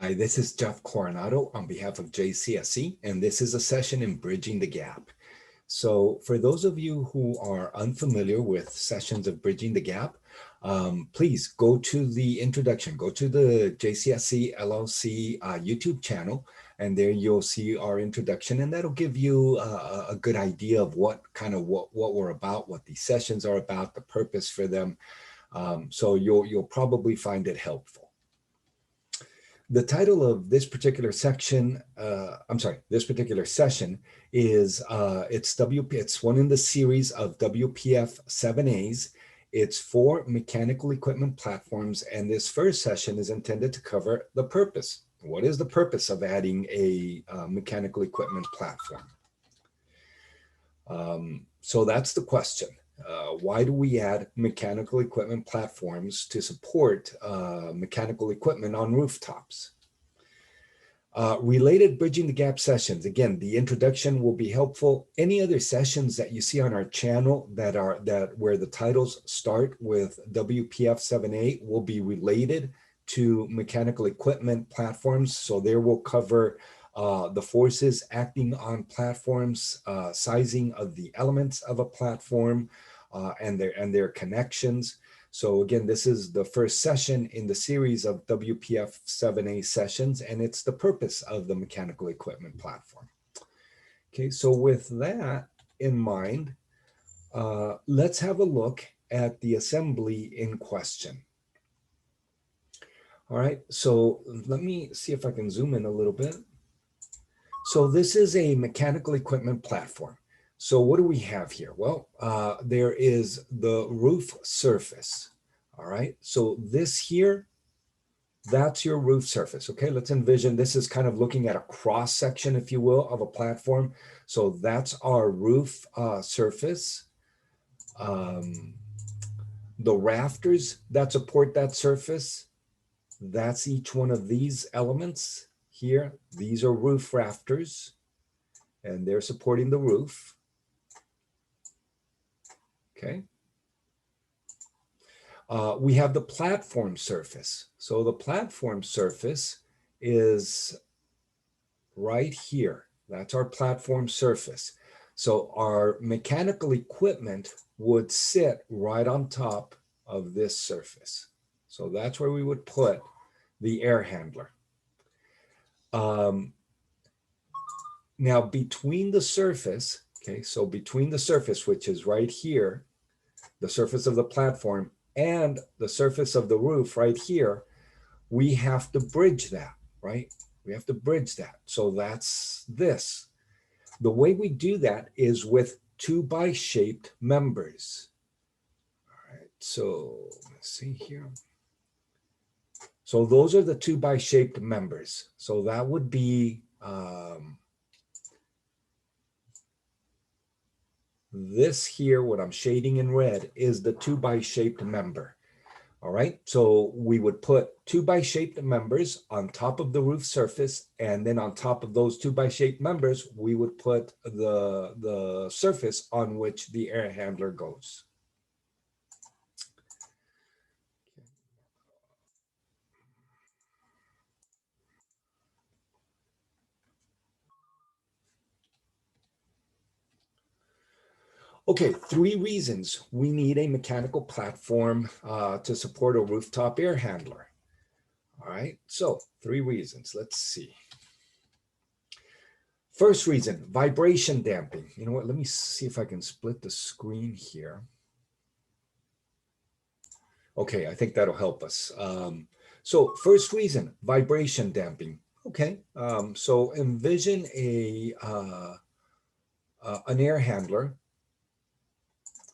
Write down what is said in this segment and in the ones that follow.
Hi, this is Jeff Coronado on behalf of JCSC, and this is a session in Bridging the Gap. So for those of you who are unfamiliar with sessions of Bridging the Gap, please go to the introduction, go to the JCSC LLC YouTube channel, and there you'll see our introduction, and that'll give you a good idea of what we're about, what these sessions are about, the purpose for them. So you'll probably find it helpful. The title of this particular section, this particular session is it's one in the series of WPF7As. It's for mechanical equipment platforms, and this first session is intended to cover the purpose. What is the purpose of adding a mechanical equipment platform? So that's the question. Why do we add mechanical equipment platforms to support mechanical equipment on rooftops? Related Bridging the Gap sessions. Again, the introduction will be helpful. Any other sessions that you see on our channel where the titles start with WPF7A will be related to mechanical equipment platforms. So there we'll cover the forces acting on platforms, sizing of the elements of a platform, and their connections. So again, this is the first session in the series of WPF7A sessions, and it's the purpose of the mechanical equipment platform. Okay, so with that in mind, let's have a look at the assembly in question. All right, so let me see if I can zoom in a little bit. So this is a mechanical equipment platform. So what do we have here? Well, there is the roof surface. All right, so this here, that's your roof surface. Okay, let's envision this is kind of looking at a cross section, if you will, of a platform. So that's our roof surface. The rafters that support that surface, that's each one of these elements here. These are roof rafters, and they're supporting the roof. Okay. We have the platform surface. So the platform surface is right here. That's our platform surface. So our mechanical equipment would sit right on top of this surface. So that's where we would put the air handler. Now between the surface, okay, so between the surface, which is right here, the surface of the platform, and the surface of the roof right here, we have to bridge that, right? We have to bridge that. So that's this. The way we do that is with 2x-shaped members. All right, so let's see here. So those are the 2x-shaped members. So that would be this here, what I'm shading in red, is the 2x-shaped member. All right, so we would put 2x-shaped members on top of the roof surface, and then on top of those 2x-shaped members, we would put the surface on which the air handler goes. Okay, 3 reasons we need a mechanical platform to support a rooftop air handler. All right, so 3 reasons. Let's see. First reason, vibration damping. You know what? Let me see if I can split the screen here. Okay, I think that'll help us. So first reason, vibration damping. Okay, so envision an air handler.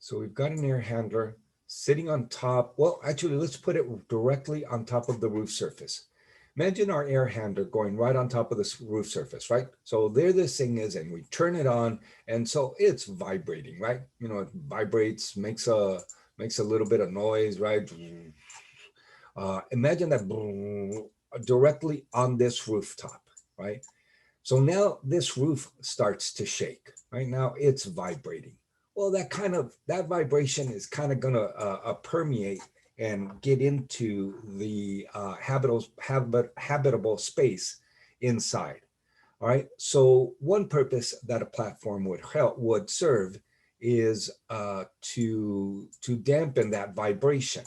So we've got an air handler sitting on top. Well, actually, let's put it directly on top of the roof surface. Imagine our air handler going right on top of this roof surface, right? So there this thing is, and we turn it on, and so it's vibrating, right? You know, it vibrates, makes a little bit of noise, right? Imagine that directly on this rooftop, right? So now this roof starts to shake, right? Now it's vibrating. Well, that vibration is kind of going to permeate and get into the habitable space inside. All right. So one purpose that a platform would serve is to dampen that vibration.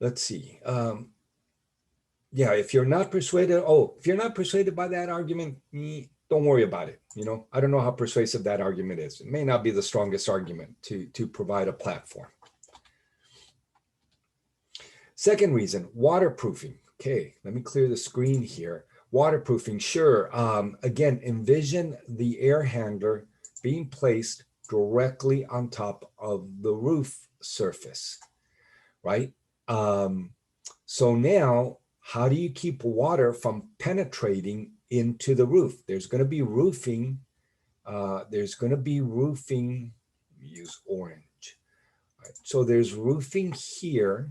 Let's see. Yeah, if you're not persuaded, by that argument, don't worry about it. I don't know how persuasive that argument is. It may not be the strongest argument to provide a platform. Second reason, waterproofing. Okay, let me clear the screen here. Waterproofing, sure. Again, envision the air handler being placed directly on top of the roof surface, right? So now, how do you keep water from penetrating into the roof? There's going to be roofing. Use orange. Right? So there's roofing here,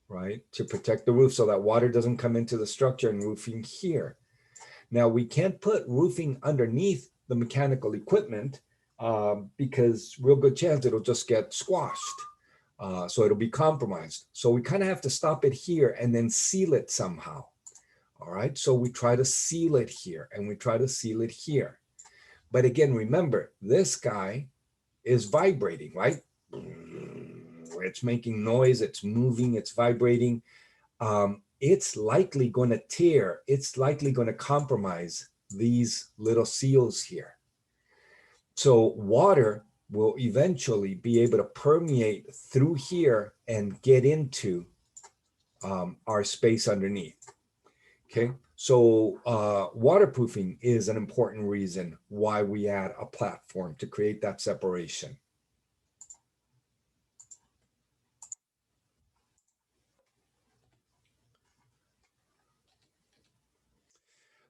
right, to protect the roof so that water doesn't come into the structure, and roofing here. Now, we can't put roofing underneath the mechanical equipment because real good chance it'll just get squashed. So it'll be compromised. So we kind of have to stop it here and then seal it somehow. All right, so we try to seal it here and we try to seal it here. But again, remember, this guy is vibrating, right? It's making noise, it's moving, it's vibrating. It's likely going to tear, it's likely going to compromise these little seals here. So water will eventually be able to permeate through here and get into our space underneath. Okay, so waterproofing is an important reason why we add a platform to create that separation.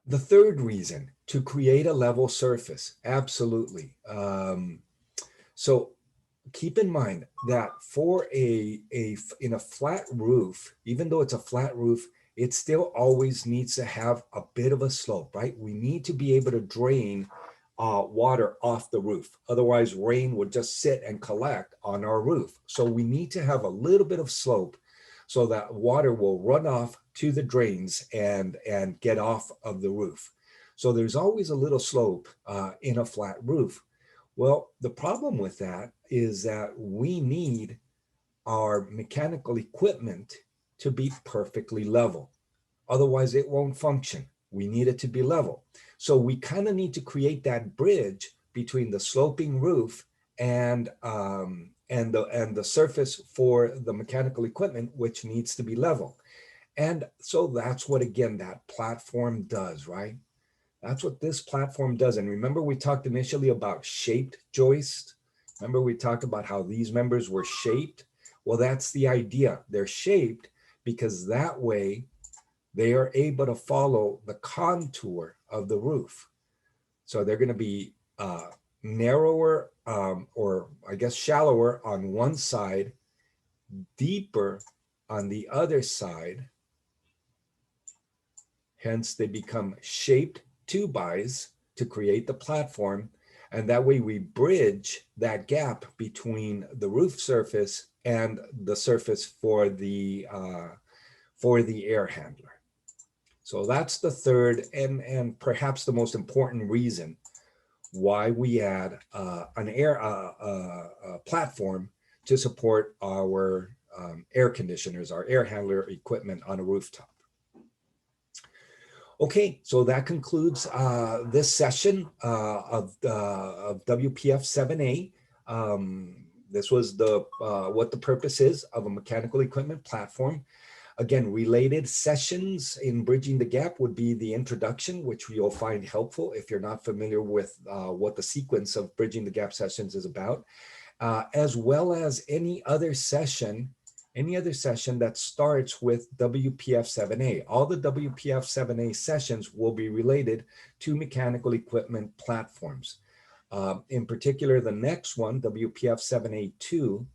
The third reason, to create a level surface. Absolutely. So keep in mind that for in a flat roof, even though it's a flat roof, it still always needs to have a bit of a slope, right? We need to be able to drain water off the roof. Otherwise, rain would just sit and collect on our roof. So we need to have a little bit of slope so that water will run off to the drains and get off of the roof. So there's always a little slope in a flat roof. Well, the problem with that is that we need our mechanical equipment to be perfectly level. Otherwise, it won't function. We need it to be level. So we kind of need to create that bridge between the sloping roof and the surface for the mechanical equipment, which needs to be level. And so that's what, again, that platform does, right? That's what this platform does. And remember, we talked initially about shaped joist. Remember, we talked about how these members were shaped. Well, that's the idea. They're shaped because that way they are able to follow the contour of the roof. So they're going to be narrower or I guess shallower on one side, deeper on the other side. Hence, they become shaped 2-bys to create the platform. And that way we bridge that gap between the roof surface and the surface for the air handler. So that's the third and perhaps the most important reason why we add a platform to support our air conditioners, our air handler equipment on a rooftop. Okay, so that concludes this session of WPF7A. This was what the purpose is of a mechanical equipment platform. Again, related sessions in Bridging the Gap would be the introduction, which you'll find helpful if you're not familiar with what the sequence of Bridging the Gap sessions is about, as well as any other session that starts with WPF7A. All the WPF7A sessions will be related to mechanical equipment platforms. In particular, the next one, WPF7A2,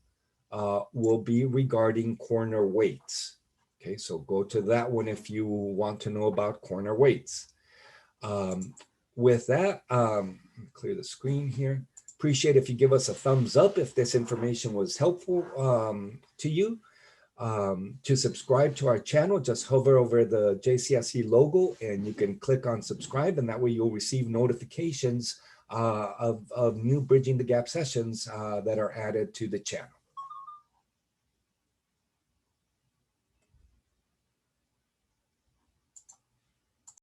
will be regarding corner weights. Okay, so go to that one if you want to know about corner weights. With that, clear the screen here. appreciate if you give us a thumbs up if this information was helpful to you. To subscribe to our channel, just hover over the JCSC logo and you can click on subscribe, and that way you'll receive notifications of new Bridging the Gap sessions that are added to the channel.